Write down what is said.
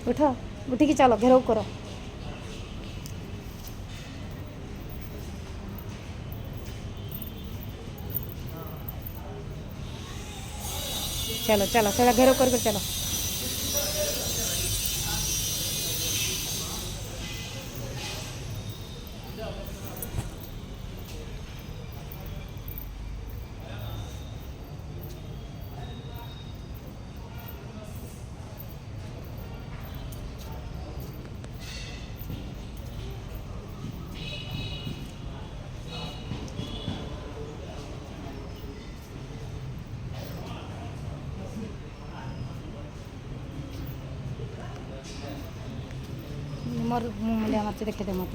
उठ उठिकी चलो घेराव करो। चलो चलो सेटा घेराव कर चलो। मोर मुँह देखते मत